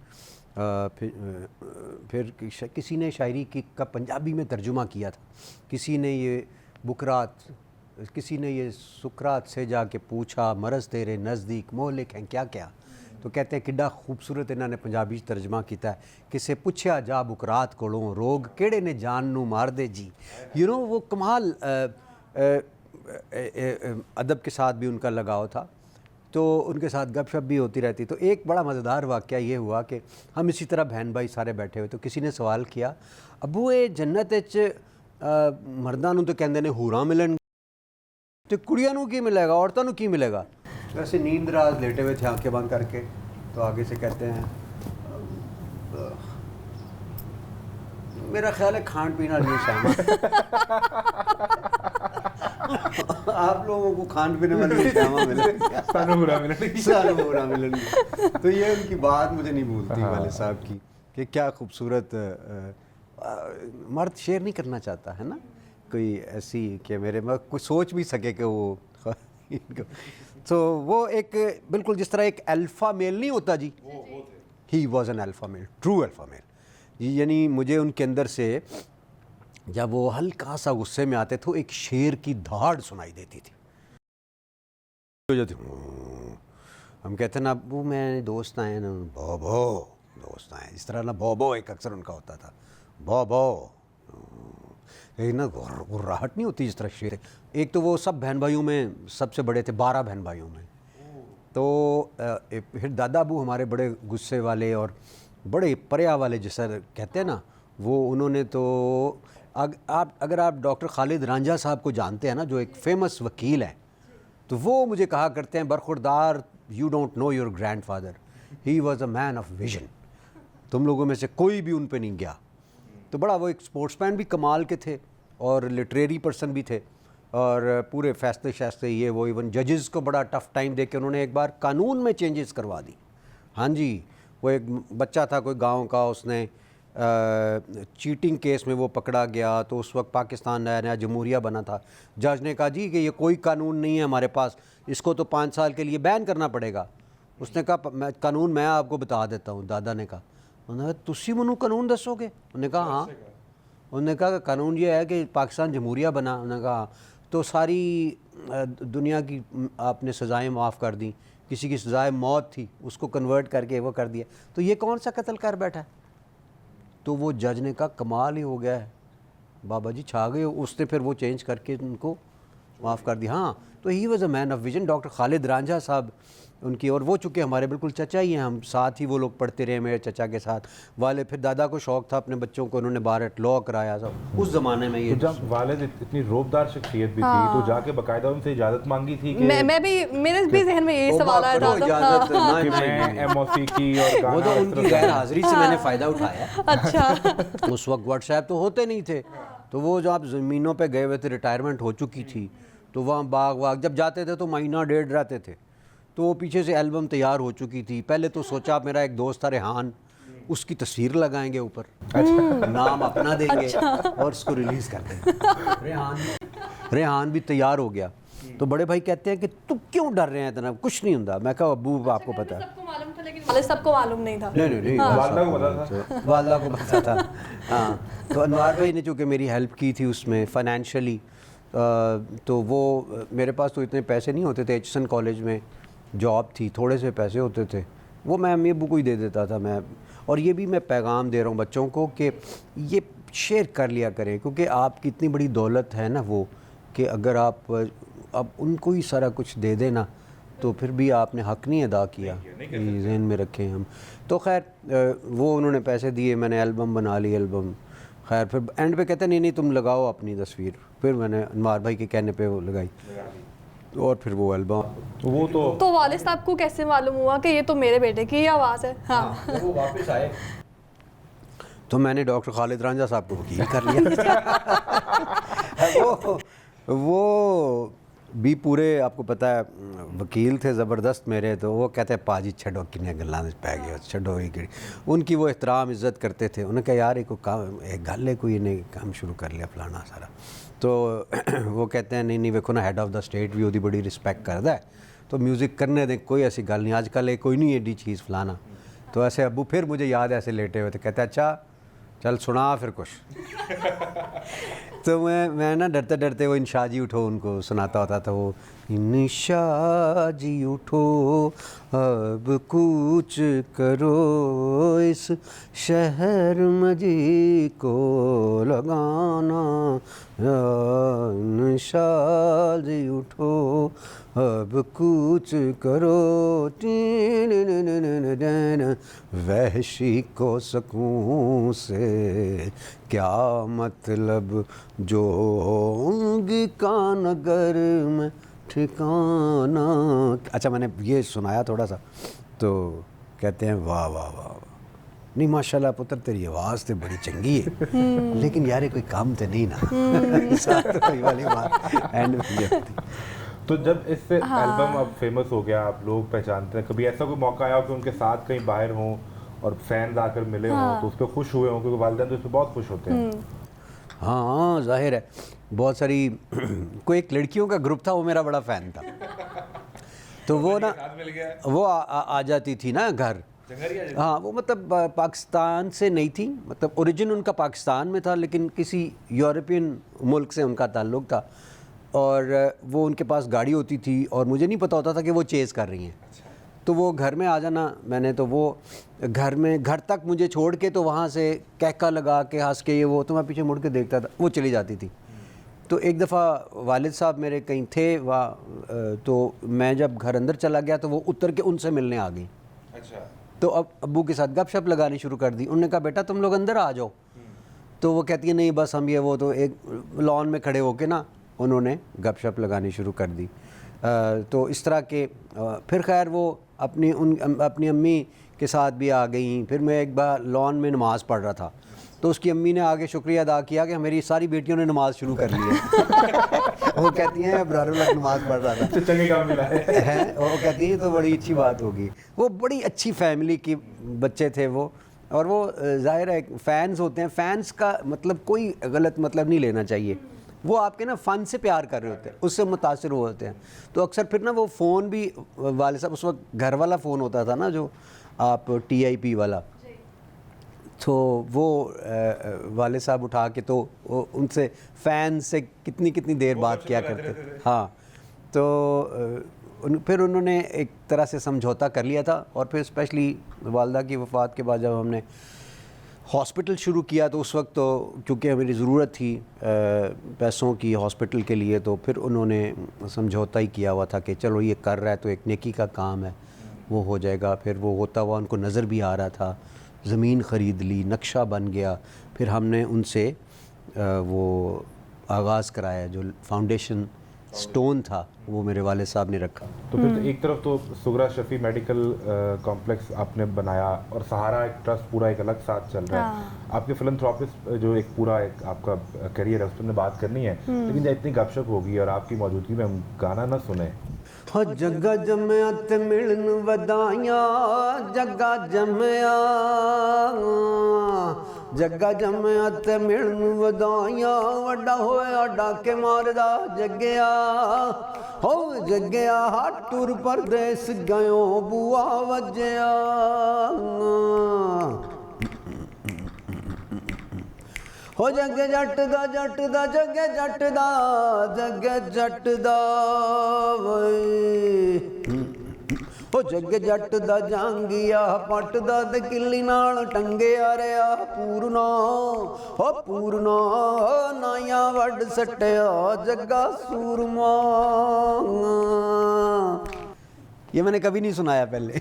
फिर किसी ने शायरी का पंजाबी में तर्जुमा किया था, किसी ने ये बुकरात, किसी ने ये सुकरात से जाके पूछा मरज़ तेरे नज़दीक मोहलिक हैं क्या क्या। तो कहते हैं किड्डा खूबसूरत इन्होंने पंजाबी तर्जमा किया है, किसे पुछया जा बुकरात कोलों रोग केड़े ने जान नू मार दे जी। यू नो वो कमाल अदब के साथ भी उनका लगाव था, तो उनके साथ गपशप भी होती रहती। तो एक बड़ा मज़ेदार वाक़या ये हुआ कि हम इसी तरह बहन भाई सारे बैठे हुए, तो किसी ने सवाल किया अबू ये जन्नत मर्दां नूं तो कहंदे ने हूरां मिलन, तो कुड़ियां नूं की मिलेगा, औरतां नूं की मिलेगा। वैसे नींद राज लेटे हुए थे आंखें बंद करके, तो आगे से कहते हैं मेरा ख्याल है खान पीना नहीं शामा आप लोगों को खान पीने वाली शामा मिलेगी, सारा मिलेगी। तो ये उनकी बात मुझे नहीं भूलती वाले साहब की, कि क्या खूबसूरत मर्द शेयर नहीं करना चाहता है ना कोई ऐसी कि मेरे में कोई सोच भी सके कि वो तो वो एक बिल्कुल जिस तरह एक अल्फ़ा मेल नहीं होता जी, he was an alpha male, true alpha male जी। यानी मुझे उनके अंदर से जब वो हल्का सा गुस्से में आते तो एक शेर की धाड़ सुनाई देती थी। हम कहते हैं ना वो मेरे दोस्त आए ना, भो दोस्त आए, इस तरह ना भो एक अक्सर उनका होता था, भो लेकिन ना गुर्राहट नहीं होती जिस तरह शेर। एक तो वो सब बहन भाइयों में सबसे बड़े थे, 12 बहन भाइयों में। तो फिर दादा अबू हमारे बड़े गुस्से वाले और बड़े पर्या वाले जैसा कहते हैं ना, वो उन्होंने तो अगर आप डॉक्टर खालिद रांझा साहब को जानते हैं ना, जो एक फेमस वकील हैं, तो वो मुझे कहा करते हैं बरखुरदार you don't know your grandfather, he was a man of vision. तुम लोगों में से कोई भी उन पे नहीं गया। तो बड़ा वो एक स्पोर्ट्समैन भी कमाल के थे और लिटरेरी पर्सन भी थे और पूरे फैसले शास्ते ये वो, इवन जजेस को बड़ा टफ टाइम दे के उन्होंने एक बार कानून में चेंजेस करवा दी। हाँ जी, वो एक बच्चा था कोई गांव का, उसने चीटिंग केस में वो पकड़ा गया, तो उस वक्त पाकिस्तान नया नया जमहूरिया बना था। जज ने कहा जी कि ये कोई कानून नहीं है हमारे पास, इसको तो 5 साल के लिए बैन करना पड़ेगा। उसने कहा कानून मैं आपको बता देता हूँ। दादा ने कहा, उन्होंने कहा तुसी मनु कानून दसोगे? उन्होंने कहा हाँ। उन्होंने कहा कानून ये है कि पाकिस्तान जमहूरिया बना। उन्होंने कहा तो सारी दुनिया की आपने सज़ाएँ माफ़ कर दी, किसी की सज़ाए मौत थी उसको कन्वर्ट करके वो कर दिया, तो ये कौन सा कत्ल कर बैठा है? तो वो जज ने कहा कमाल ही हो गया है बाबा जी, छा गए। उसने फिर वो चेंज करके उनको माफ़ कर दिया। हाँ, तो he was a man of vision. Doctor Khalid Ranjha साहब उनकी, और वो चूँकि हमारे बिल्कुल चचा ही हैं, हम साथ ही वो लोग पढ़ते रहे मेरे चचा के साथ वाले। फिर दादा को शौक़ था अपने बच्चों को, उन्होंने बार लॉ कराया सब उस ज़माने में। ये तो जब वालिद इतनी रोबदार शख्सियत भी हाँ। थी, तो जाके बाकायदा उनसे इजाज़त मांगी थी कि मैं भी, मेरे भी जहन में यही सवाल आया था। इजाज़त कि मैं मौसीकी और गाना वो तो इस उनकी तरह गैर हाजिरी से मैंने फ़ायदा उठाया। अच्छा। उस वक्त व्हाट्सएप तो होते नहीं थे, तो वो जो आप ज़मीनों पे गए हुए थे, रिटायरमेंट हो चुकी थी, तो वहाँ बाग वाग जब जाते थे तो महीना डेढ़ रहते थे। तो वो पीछे से एल्बम तैयार हो चुकी थी। पहले तो सोचा, मेरा एक दोस्त था रेहान, उसकी तस्वीर लगाएंगे ऊपर, नाम अपना देंगे और उसको रिलीज़ कर देंगे। रेहान भी तैयार हो गया। तो बड़े भाई कहते हैं कि तुम क्यों डर रहे हैं इतना, कुछ नहीं होता। मैं कहा अब्बू आपको पता है? सबको मालूम था लेकिन वालिद सबको मालूम नहीं था। नहीं, वालिदा को पता था। वालिदा को पता था। हाँ, तो अनवार भाई ने चूँकि मेरी हेल्प की थी उसमें फाइनेंशियली, तो वो मेरे पास तो इतने पैसे नहीं होते थे। एचसन कॉलेज में जॉब थी, थोड़े से पैसे होते थे, वो मैं अम्मी अब्बू को ही दे देता था मैं। और ये भी मैं पैगाम दे रहा हूँ बच्चों को कि ये शेयर कर लिया करें, क्योंकि आपकी इतनी बड़ी दौलत है ना वो, कि अगर आप अब उनको ही सारा कुछ दे देना तो फिर भी आपने हक़ नहीं अदा किया। जहन में रखें हम। तो खैर वो उन्होंने पैसे दिए, मैंने एल्बम बना ली। एल्बम खैर फिर एंड पे कहते नहीं तुम लगाओ अपनी तस्वीर। फिर मैंने अनवार भाई के कहने पे वो लगाई और फिर वो एल्बम। वो तो वालिद साहब को कैसे मालूम हुआ कि ये तो मेरे बेटे की आवाज़ है? हाँ, वो वापस आए तो मैंने डॉक्टर खालिद रांझा साहब को वकील कर लिया। वो भी पूरे आपको पता है वकील थे ज़बरदस्त मेरे। तो वो कहते हैं पाजी छड़ो किन्ने गल्लां पै गए, छड़ो ही कि उनकी वो एहतराम इज़्ज़त करते थे। उन्होंने कहा यार एक काम, एक गल है कोई इन्हें काम शुरू कर लिया फलाना सारा। तो वो कहते हैं नहीं वेखो ना, हेड ऑफ़ द स्टेट भी उसकी बड़ी रिस्पैक्ट करता है, तो म्यूज़िक करने दें, कोई ऐसी गल नहीं, आजकल कोई नहीं एडी चीज़ फलाना। तो ऐसे अब्बू फिर मुझे याद ऐसे लेटे हुए थे, कहते अच्छा चल सुना फिर कुछ। तो मैं ना डरते डरते वो इंशा जी उठो उनको सुनाता होता था। वो इंशा जी उठो अब कुछ करो, इस शहर में जी को लगाना। इंशा जी उठो अब कुछ करो, वहशी को सकून से क्या मतलब, जो होंगी का नगर में ठिकाना। अच्छा मैंने ये सुनाया थोड़ा सा, तो कहते हैं वाह वाह वाह, नहीं माशाल्लाह पुत्र तेरी आवाज़ तो बड़ी चंगी है, लेकिन यार कोई काम तो नहीं ना। वही वाली बात एंड में ये होती। तो जब इससे एल्बम अब फेमस हो गया, आप लोग पहचानते हैं, कभी ऐसा कोई मौका आया कि उनके साथ कहीं बाहर हों और फैंस आकर मिले हों तो उस पर खुश हुए हों? क्योंकि वालिदैन तो इस पर बहुत खुश होते हैं। हाँ जाहिर है, बहुत सारी कोई एक लड़कियों का ग्रुप था, वो मेरा बड़ा फ़ैन था। तो वो ना वो आ जाती थी ना घर। हाँ, वो मतलब पाकिस्तान से नहीं थी, मतलब ओरिजिन उनका पाकिस्तान में था, लेकिन किसी यूरोपियन मुल्क से उनका ताल्लुक़ था। और वो उनके पास गाड़ी होती थी और मुझे नहीं पता होता था कि वो चेज़ कर रही हैं। तो वो घर में आ जाना मैंने, तो वो घर तक मुझे छोड़ के, तो वहाँ से कहका लगा के हंस के ये वो, तो मैं पीछे मुड़ के देखता था, वो चली जाती थी। तो एक दफ़ा वालिद साहब मेरे कहीं थे वहाँ, तो मैं जब घर अंदर चला गया तो वो उतर के उनसे मिलने आ गई। अच्छा। तो अब अब्बू के साथ गपशप लगानी शुरू कर दी। उन्होंने कहा बेटा तुम लोग अंदर आ जाओ। तो वो कहती है नहीं बस हम ये वो, तो एक लॉन में खड़े होके ना उन्होंने गपशप लगानी शुरू कर दी। तो इस तरह के फिर खैर वो अपनी अम्मी के साथ भी आ गई। फिर मैं एक बार लॉन में नमाज़ पढ़ रहा था तो उसकी अम्मी ने आगे शुक्रिया अदा किया कि मेरी सारी बेटियों ने नमाज़ शुरू कर ली है। वो कहती हैं अबरारुल हक नमाज़ पढ़ रहा था, चंगे काम मिला है। वो कहती है तो बड़ी अच्छी बात होगी। वो बड़ी अच्छी फैमिली की बच्चे थे वो, और वो ज़ाहिर है फ़ैन्स होते हैं, फ़ैन्स का मतलब कोई गलत मतलब नहीं लेना चाहिए। वो आपके ना फ़न से प्यार कर रहे होते हैं, उससे मुतासिर हुए होते हैं। तो अक्सर फिर ना वो फ़ोन भी वाले साहब, उस वक्त घर वाला फ़ोन होता था ना जो आप TIP वाला, तो वो वाले साहब उठा के तो उनसे फ़ैन से कितनी कितनी देर बात किया करते थे। हाँ, तो फिर उन्होंने एक तरह से समझौता कर लिया था। और फिर स्पेशली वालदा की वफ़ात के बाद जब हमने हॉस्पिटल शुरू किया तो उस वक्त तो क्योंकि मेरी ज़रूरत थी पैसों की हॉस्पिटल के लिए, तो फिर उन्होंने समझौता ही किया हुआ था कि चलो ये कर रहा है तो एक नेकी का काम है, वो हो जाएगा। फिर वो होता हुआ उनको नज़र भी आ रहा था, ज़मीन ख़रीद ली, नक्शा बन गया। फिर हमने उनसे वो आगाज़ कराया, जो फाउंडेशन स्टोन था वो मेरे वाले साहब ने रखा। तो फिर एक तरफ तो सुगरा शफी मेडिकल कॉम्प्लेक्स आपने बनाया और सहारा एक ट्रस्ट पूरा एक अलग साथ चल रहा है। आपके फिलंथ्रोपिस्ट जो एक पूरा एक आपका करियर है उस पर हमने बात करनी है, लेकिन जब इतनी गपशप होगी और आपकी मौजूदगी में हम गाना ना सुने। हो जग्गा जमया ते मिलन वधाइयां, जग्गा जमया, जग्गा जमया ते मिलन वधाइयां, वड्डा होया डाके मारदा जग्गया, हो जग्गया टुर परदेस गयो बुआ वजया। हो जग्गे जट दा जग्गे जट दा जग्गे जट दा हो जग्गे जट दा जांगिया पट दा ते किल्ली नाल टंगिया रिया पूरना, हो पूरना नाया वड सटिया जग्गा सूरमा। ये मैंने कभी नहीं सुनाया पहले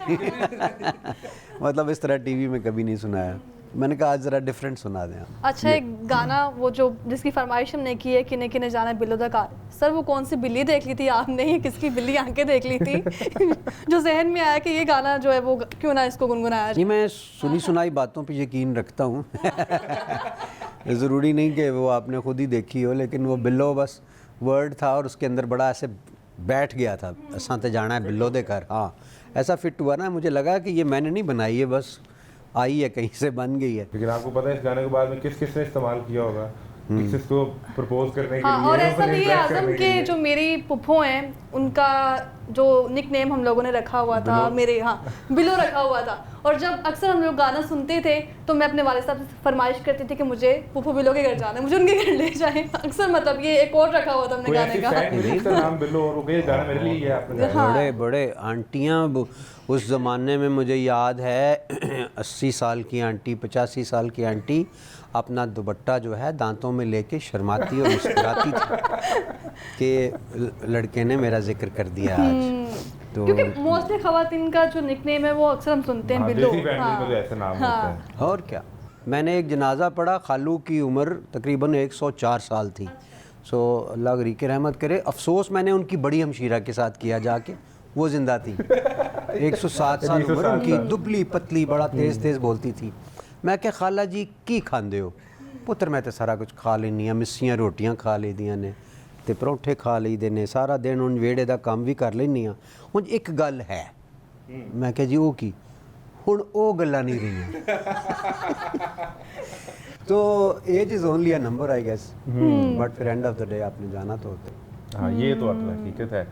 मतलब इस तरह टीवी में कभी नहीं सुनाया। मैंने कहा आज ज़रा डिफरेंट सुना दें। अच्छा, एक गाना वो जो जिसकी फरमाइश हमने की है, किने किने जाना बिल्लो दा कार, सर वो कौन सी बिल्ली देख ली थी आपने, किसकी बिल्ली आंखें देख ली थी जो जहन में आया कि ये गाना जो है वो क्यों ना इसको गुनगुनाया जी। मैं सुनी सुनाई बातों पे यकीन रखता हूँ ज़रूरी नहीं कि वो आपने खुद ही देखी हो, लेकिन वो बिल्लो बस वर्ड था और उसके अंदर बड़ा ऐसे बैठ गया था, असां ते जाना है बिल्लो दे घर। हाँ, ऐसा फिट हुआ ना, मुझे लगा कि ये मैंने नहीं बनाई है, बस आई है कहीं से बन गई है। लेकिन आपको पता है इस गाने के बाद में किस किस ने इस्तेमाल किया होगा, किस किसको प्रपोज करने के लिए। और ऐसा भी है आजम के जो मेरी पुप्पो हैं उनका जो निक नेम हम लोगों ने रखा हुआ था मेरे, हाँ बिलो रखा हुआ था। और जब अक्सर हम लोग गाना सुनते थे तो मैं अपने वाले साहब से फरमाइश करती थी कि मुझे पुप्पो बिलो के घर जाना है, मुझे उनके घर ले जाएं। अक्सर मतलब ये एक और रखा हुआ था हमने गाने का नाम बिलो और वो गाना मेरे लिए है आपने। बड़े बड़े आंटियाँ उस ज़माने में, मुझे याद है 80 साल की आंटी, 85 साल की आंटी अपना दुपट्टा जो है दांतों में लेके शर्माती और मुस्कुराती थी कि लड़के ने मेरा जिक्र कर दिया आज। तो क्योंकि मोस्टली खवातीन का जो निकनेम है वो अक्सर हम सुनते हैं बिल्लो। ऐसे नाम होते हैं। और क्या, मैंने एक जनाजा पढ़ा, खालू की उम्र तकरीबन 104 साल थी। सो अल्लाह गरीक रहमत करे। अफसोस मैंने उनकी बड़ी हमशीरा के साथ किया जाके, वो जिंदा थी 107 साल उम्र उनकी, दुबली पतली, बड़ा तेज़ तेज़ बोलती थी। मैं क्या खाला जी की खांदे हो? पुत्र मैं तो सारा कुछ खा लेनी आ, मिस्सियां रोटियां खा लेदियां ने ते परौंठे खा लईदे ने, सारा दिन हुण वेड़े दा काम भी कर लेनी आ। हुण एक गल है, मैं क्या जी वो की, हुण वो गल्लां नहीं रही तो age is only a number I guess, but फिर एंड ऑफ द डे आपने जाना तो होता। हाँ, ये तो हकीकत है।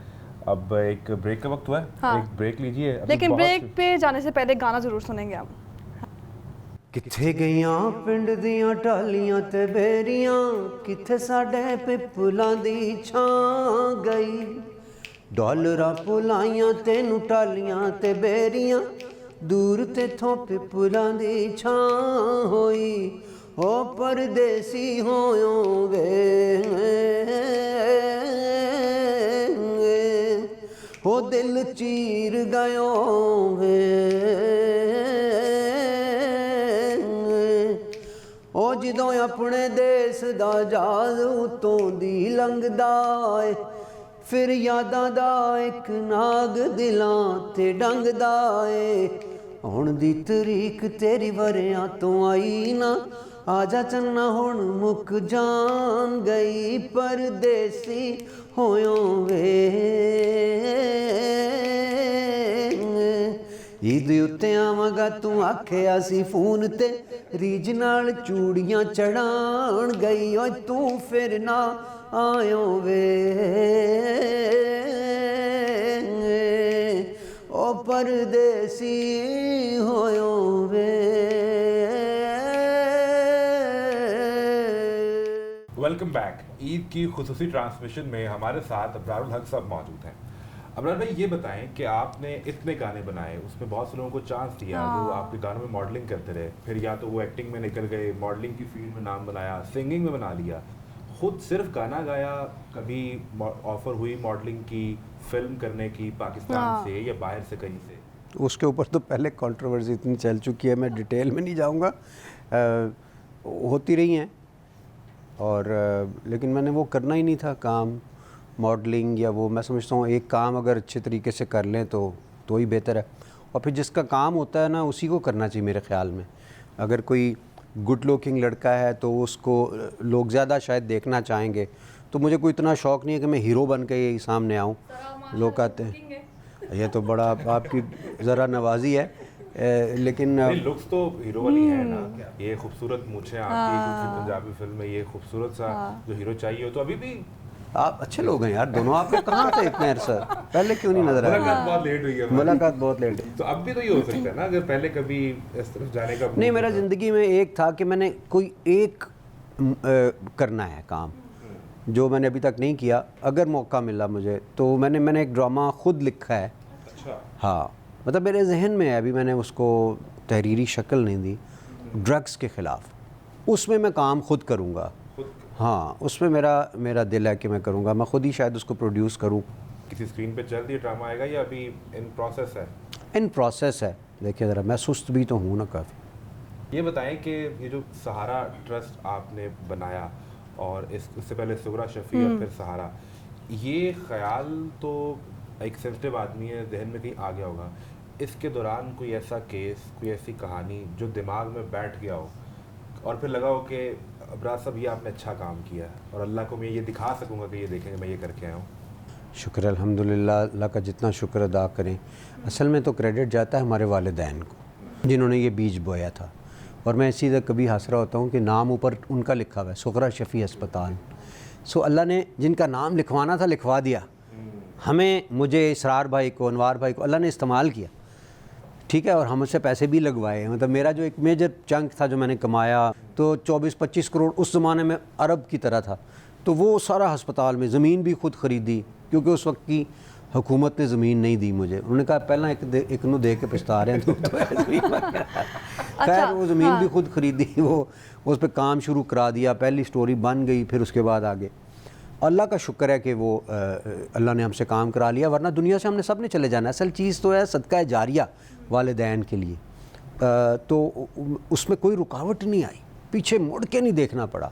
अब एक ब्रेक का वक्त हुआ है। हाँ। एक ब्रेक लीजिए। लेकिन ब्रेक पे जाने से पहले गाना जरूर सुनेंगे हम। किथे गईयां पिंड दियां टालियां ते बेरियां, किथे साडे पिपलां दी छां गई, डॉलरां पुलाइयां तेनू टालियां ते बेरियां, दूर तेथों पिपलां दी छां होई, ओ परदेसी होयोगे हो दिल चीर गयो वे, ओ जदों अपने देश दा जहाज उतों दी लंघदा है, फिर यादां दा एक नाग दिलां ते डंगदा ए हुण दी तरीक तेरी वरियां तो आई ना आजा चन्ना हुण मुक जान गई परदेसी होयो वे ईद उत्ते आवांगा तू आखिया सी फोन ते रीज नाल चूड़ियां चढ़ाण गई ओ तू फिर ना आयो वे ओ परदेसी होयो वे। Welcome back. ईद की खुसूसी ट्रांसमिशन में हमारे साथ अबरारुल हक साहब मौजूद हैं। अबरार भाई, ये बताएं कि आपने इतने गाने बनाए, उसमें बहुत से लोगों को चांस दिया जो आपके गानों में मॉडलिंग करते रहे, फिर या तो वो एक्टिंग में निकल गए, मॉडलिंग की फील्ड में नाम बनाया, सिंगिंग में बना लिया, खुद सिर्फ गाना गाया, कभी ऑफर हुई मॉडलिंग की, फिल्म करने की पाकिस्तान से या बाहर से कहीं से? उसके ऊपर तो पहले कंट्रोवर्सी इतनी चल चुकी है, मैं डिटेल में नहीं जाऊंगा, होती रही हैं और लेकिन मैंने वो करना ही नहीं था काम, मॉडलिंग या वो। मैं समझता हूँ एक काम अगर अच्छे तरीके से कर लें तो ही बेहतर है, और फिर जिसका काम होता है ना उसी को करना चाहिए मेरे ख़्याल में। अगर कोई गुड लुकिंग लड़का है तो उसको लोग ज़्यादा शायद देखना चाहेंगे, तो मुझे कोई इतना शौक़ नहीं है कि मैं हीरो बन के ही सामने आऊँ। लोग कहते हैं ये तो बड़ा आपकी ज़रा नवाजी है, लेकिन लुक्स तो हीरो वाली है ना, ये खूबसूरत मूछें आपकी, क्योंकि पंजाबी फिल्म में ये खूबसूरत सा जो हीरो चाहिए हो, तो अभी भी आप अच्छे लोग हैं यार दोनों। आप लोग कहाँ थे इतने अरसा, पहले क्यों नहीं नजर आया? मुलाकात बहुत लेट हुई है, मुलाकात बहुत लेट है। तो अब भी तो ये हो सकता है ना, अगर पहले कभी इस तरफ जाने का नहीं, मेरा ज़िंदगी में एक था कि मैंने कोई एक करना है काम जो मैंने अभी तक नहीं किया। अगर मौका मिला मुझे तो मैंने एक ड्रामा खुद लिखा है। अच्छा। हाँ, मतलब मेरे जहन में है, अभी मैंने उसको तहरीरी शक्ल नहीं दी, ड्रग्स के ख़िलाफ़। उसमें मैं काम खुद करूँगा। हाँ, उसमें मेरा दिल है कि मैं करूँगा, मैं खुद ही शायद उसको प्रोड्यूस करूँ। किसी स्क्रीन पे जल्द ये ड्रामा आएगा या अभी इन प्रोसेस है? इन प्रोसेस है। देखिए ज़रा, मैं सुस्त भी तो हूँ ना काफ़ी। ये बताएं कि ये जो सहारा ट्रस्ट आपने बनाया और इससे पहले सुगरा शफ़ी और फिर सहारा, ये ख्याल तो एक सेंसिटिव आदमी है, जहन में कहीं आ गया होगा। इसके दौरान कोई ऐसा केस, कोई ऐसी कहानी जो दिमाग में बैठ गया हो और फिर लगा हो कि अबरार साहब ये आपने अच्छा काम किया है और अल्लाह को मैं ये दिखा सकूंगा कि ये देखेंगे मैं ये करके आया हूँ? शुक्र अल्हम्दुलिल्लाह, अल्लाह का जितना शुक्र अदा करें। असल में तो क्रेडिट जाता है हमारे वालिदैन को जिन्होंने ये बीज बोया था, और मैं इसी तरह कभी हंस रहा होता हूँ कि नाम ऊपर उनका लिखा हुआ है, सुगरा शफ़ी अस्पताल। सो अल्लाह ने जिनका नाम लिखवाना था लिखवा दिया। हमें, मुझे, इसरार भाई को, अनवार भाई को अल्लाह ने इस्तेमाल किया, ठीक है, और हम उससे पैसे भी लगवाए। मतलब मेरा जो एक मेजर चंक था जो मैंने कमाया, तो 24-25 करोड़ उस ज़माने में अरब की तरह था, तो वो सारा अस्पताल में, ज़मीन भी खुद ख़रीदी क्योंकि उस वक्त की हुकूमत ने ज़मीन नहीं दी मुझे। उन्होंने कहा पहला एक नू दे के पछता रहे हैं खैर वो ज़मीन भी खुद ख़रीदी, वो उस पर काम शुरू करा दिया, पहली स्टोरी बन गई, फिर उसके बाद आगे अल्लाह का शुक्र है कि वो अल्लाह ने हमसे काम करा लिया, वरना दुनिया से हमने सब ने चले जाना। असल चीज़ तो है सदका जारिया वालिदैन के लिए, तो उसमें कोई रुकावट नहीं आई, पीछे मुड़ के नहीं देखना पड़ा।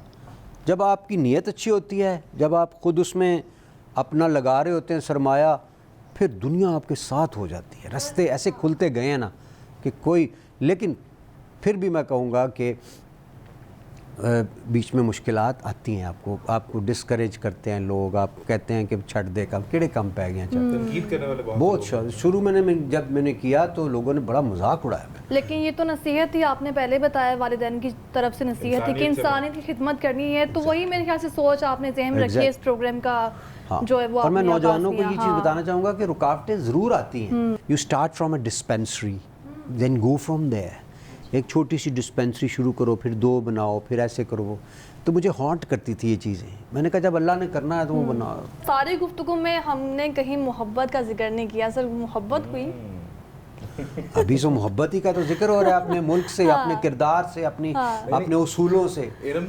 जब आपकी नीयत अच्छी होती है, जब आप ख़ुद उसमें अपना लगा रहे होते हैं सरमाया, फिर दुनिया आपके साथ हो जाती है। रास्ते ऐसे खुलते गए हैं ना कि कोई, लेकिन फिर भी मैं कहूँगा कि बीच में मुश्किलात आती हैं, आपको डिस्करेज करते हैं लोग, आप कहते हैं कि छड़ दे कम केड़े कम पै गए। तनकीद करने वाले बहुत शुरू में जब मैंने किया तो लोगों ने बड़ा मजाक उड़ाया। लेकिन ये तो नसीहत ही आपने पहले बताया, वालिदैन की तरफ से नसीहत थी कि इंसानियत की खिदमत करनी है, तो वही मेरे ख्याल से सोच आपने ज़हन में रखी है इस प्रोग्राम का। हाँ। जो है वो, और मैं नौजवानों को ये चीज़ बताना चाहूँगा कि रुकावटें ज़रूर आती हैं। You start from a dispensary, then go from there. एक छोटी सी डिस्पेंसरी शुरू करो, फिर 2 बनाओ, फिर ऐसे करो। तो मुझे हॉन्ट करती थी ये चीज़ें। मैंने कहा जब अल्लाह ने करना है तो वो बनाओ। सारी गुफ्तगू में हमने कहीं मोहब्बत का जिक्र नहीं किया, सर मोहब्बत हुई अभी तो मोहब्बत ही का तो जिक्र हो रहा है, अपने मुल्क से, अपने किरदार से, अपने उसूलों से। इरम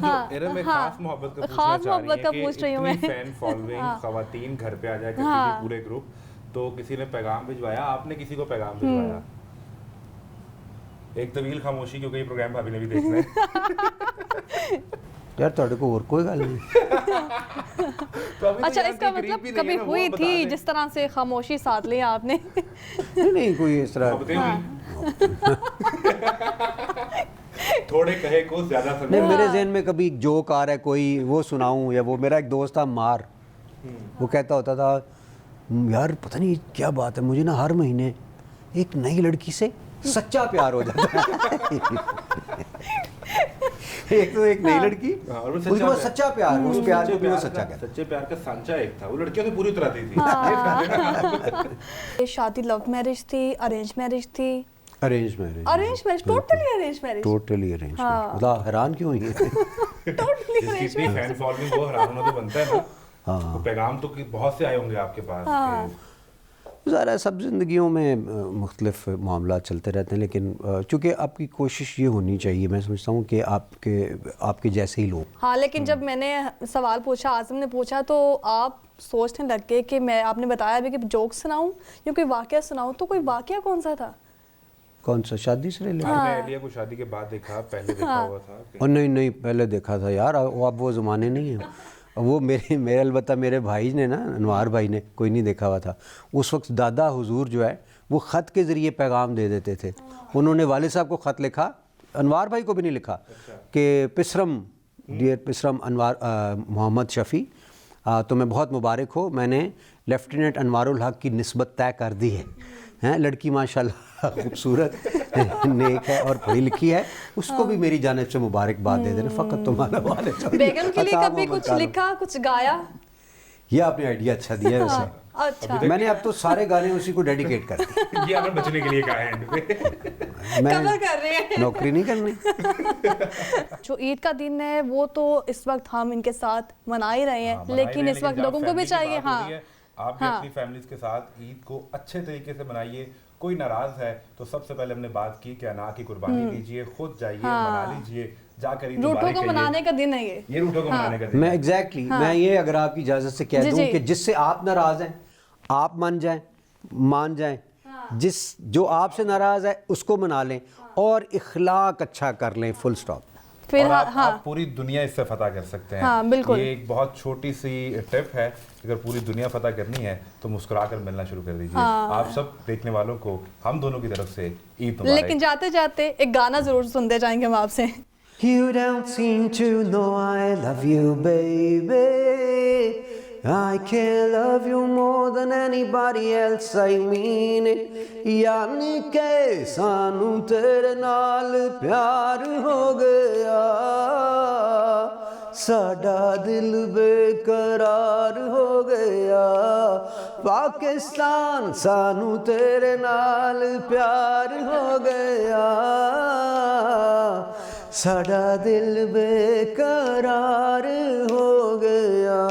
एक खास मोहब्बत का पूछ रही हूं मैं। फैन फॉलोइंग, खवातीन घर पे आ जाए करती थी पूरे ग्रुप, तो किसी ने पैगाम भिजवाया, आपने किसी को पैगाम भिजवाया, एक तवील खामोशी, क्योंकि ये प्रोग्राम भाभी ने भी देखना है। यार ਤੁਹਾਡੇ ਕੋਲ ਹੋਰ ਕੋਈ ਗੱਲ नहीं? तो अभी तो अच्छा, यहाँ इसका के करीब मतलब भी नहीं कभी है ना, वो हुई बता थी दें। जिस तरह से खामोशी साध ली आपने? नहीं कोई इस तरह मोहब्बतें हुई। थोड़े कहे को ज्यादा नहीं, समझ। मेरे जहन में कभी जोक आ रहा है कोई, वो सुनाऊं, या वो मेरा एक दोस्त था मार, वो कहता होता था यार पता नहीं क्या बात है, मुझे ना हर महीने एक नई लड़की से सच्चा प्यार हो जाता है। एक तो एक नई लड़की, हाँ, और वो उसके बाद सच्चा प्यार, उस प्यार को भी वो सच्चा कहता। सच्चे प्यार का सांचा एक था, वो लड़कियां तो पूरी उतराती थी। ये शादी लव मैरिज थी, अरेंज मैरिज थी? Arrange marriage. Arrange marriage, totally arrange marriage. Totally arrange. हाँ। मतलब हैरान क्यों हुई है? टोटली जिसकी अरेंज इतनी फैन फॉलोइंग वो हैरान होना तो बनता है ना। हाँ। तो पैगाम तो बहुत से आए होंगे आपके पास हाँ। कि ज़ाहिर है सब ज़िंदगियों में मुख्तलिफ मामला चलते रहते हैं, लेकिन चूँकि आपकी कोशिश ये होनी चाहिए, मैं समझता हूँ कि आपके जैसे ही लोग। हाँ, लेकिन जब मैंने सवाल पूछा, आज़म ने पूछा, तो आप सोचने लग गए कि मैं, आपने बताया अभी कि जोक सुनाऊं या कोई वाकया सुनाऊं, तो कोई वाकया कौन सा था? कौन सा? शादी से रिलेटेड? आपने एलिया को शादी के बाद देखा, पहले देखा हुआ था कि- और नहीं पहले देखा था यार, अब वो ज़माने नहीं है। वो मेरे अलबत्ता मेरे भाई ने ना, अनवार भाई ने, कोई नहीं देखा हुआ था उस वक्त। दादा हुजूर जो है वो ख़त के ज़रिए पैगाम दे देते थे। उन्होंने वालिद साहब को ख़त लिखा, अनवार भाई को भी नहीं लिखा, कि पिसरम, डियर पिसरम अनवार मोहम्मद शफ़ी, तुम्हें बहुत मुबारक हो, मैंने लेफ्टिनेंट अनवारुल हक की निस्बत तय कर दी है। हैं, लड़की माशाल्लाह खूबसूरत नेक है और पढ़ी लिखी है, उसको भी मेरी जानिब से मुबारकबाद दे देना। फ़कत तुम्हारा वाले बेगम के लिए कभी कुछ लिखा, कुछ गाया? ये आपने आइडिया अच्छा दिया है वैसे। अच्छा, मैंने अब तो सारे गाने उसी को डेडिकेट कर दिए। ये आपने बचने के लिए कहा है एंड पे। मैं कवर कर रहे हैं। नौकरी नहीं करनी। जो ईद का दिन है वो तो इस वक्त हम इनके साथ मना ही रहे हैं, हाँ, मनाई लेकिन रहे, इस वक्त जब लोगों को भी फैमिली की चाहिए। बात हो हाँ, रही है, आप भी हाँ। अपनी फैमिलीज के साथ ईद को अच्छे तरीके से मनाइए। कोई नाराज है तो सबसे पहले हमने बात की कि अना की कुर्बानी कीजिए, खुद जाइए, मना लीजिए, जाकर ईद रूठों मुबारक को कहिए। मनाने का दिन है ये। रूठों को मनाने का दिन मैं है। एग्जैक्टली मैं ये अगर आपकी इजाज़त से कह जी, दूं जी। कि जिससे आप नाराज़ हैं आप मान जाएं, जो आपसे नाराज़ है उसको मना लें और इखलाक अच्छा कर लें, फुल स्टॉप। फिर और हाँ, आप पूरी दुनिया इससे फतह कर सकते हैं। हाँ, बिल्कुल। ये एक बहुत छोटी सी टिप है, अगर पूरी दुनिया फतह करनी है तो मुस्कुरा कर मिलना शुरू कर दीजिए। आप सब देखने वालों को हम दोनों की तरफ से ईद मुबारक। लेकिन जाते जाते एक गाना जरूर सुनते जाएंगे हम आपसे। You don't seem to know I love you, baby. I can love you more than anybody else, I mean it. यानी के सानू तेरे नाल प्यार हो गया, साडा दिल बेकरार हो गया। पाकिस्तान सानू तेरे नाल प्यार हो गया, साडा दिल बेकरार हो गया।